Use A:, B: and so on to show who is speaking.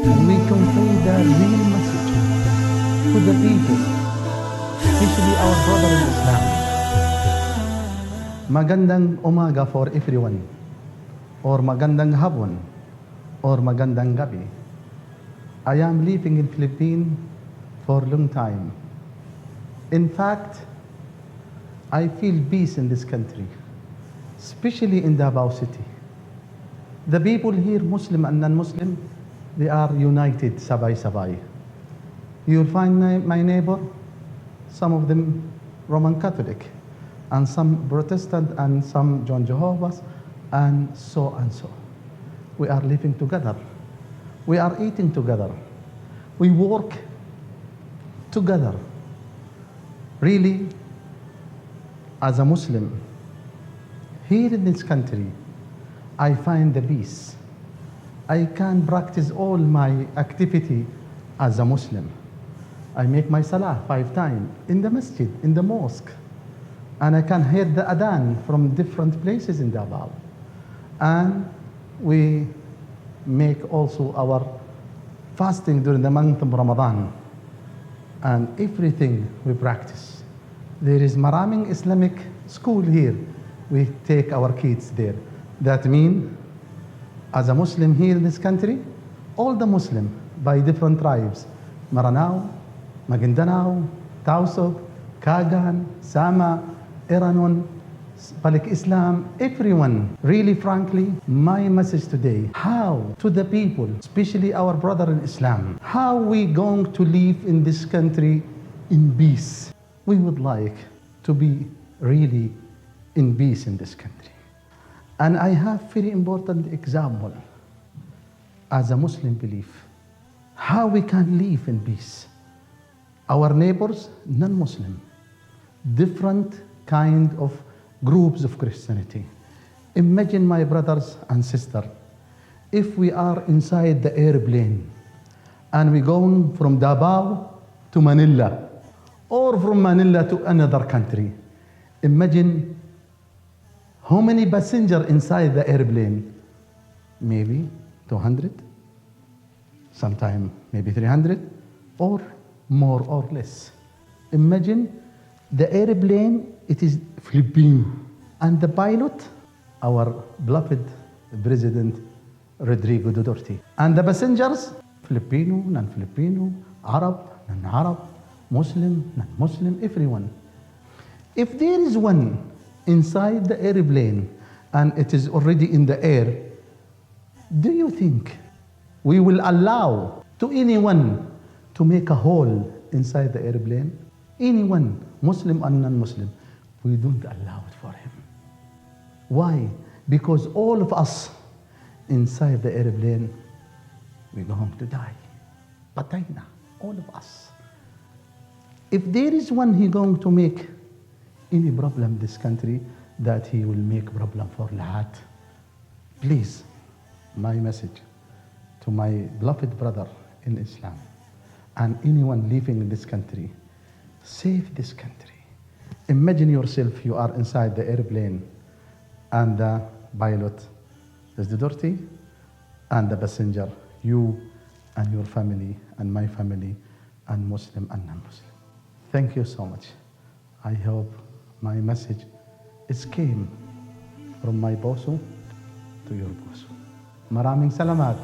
A: and we convey the real message to the people, especially our brother in Islam. Magandang umaga for everyone, or magandang hapon, or magandang gabi. I am living in Philippines for a long time. In fact, I feel peace in this country, especially in Davao City. The people here, Muslim and non-Muslim, they are united, sabay-sabay. You'll find my neighbor, some of them Roman Catholic, and some Protestant, and some John Jehovah's, and so. We are living together. We are eating together. We work together. Really, as a Muslim, here in this country, I find the peace. I can practice all my activity as a Muslim. I make my salah 5 times in the masjid, in the mosque. And I can hear the adhan from different places in Davao. And we make also our fasting during the month of Ramadan. And everything we practice. There is Maraming Islamic school here. We take our kids there. That means, as a Muslim here in this country, all the Muslim by different tribes, Maranao, Maguindanao, Tausug, Kagan, Sama, Iranon, Balik Islam, everyone. Really, frankly, my message today, how to the people, especially our brother in Islam, how we going to live in this country in peace. We would like to be really in peace in this country. And I have very important example as a Muslim belief, how we can live in peace. Our neighbors, non-Muslim, different kind of groups of Christianity. Imagine, my brothers and sisters, if we are inside the airplane and we're going from Davao to Manila, or from Manila to another country. Imagine how many passengers inside the airplane? Maybe 200, sometime maybe 300, or more or less. Imagine the airplane, it is Filipino, and the pilot, our beloved President Rodrigo Duterte. And the passengers, Filipino, non-Filipino, Arab, non-Arab, Muslim, non-Muslim, everyone. If there is one inside the airplane and it is already in the air, do you think we will allow to anyone to make a hole inside the airplane? Anyone, Muslim and non-Muslim, we don't allow it for him. Why? Because all of us inside the airplane, we're going to die. Patay na, all of us. If there is one he going to make any problem in this country, that he will make problem for Lahat. Please, my message to my beloved brother in Islam and anyone living in this country, save this country. Imagine yourself, you are inside the airplane and the pilot is the dirty and the passenger, you and your family and my family and Muslim and non-Muslim. Thank you so much. I hope my message came from my puso to your puso. Maraming salamat.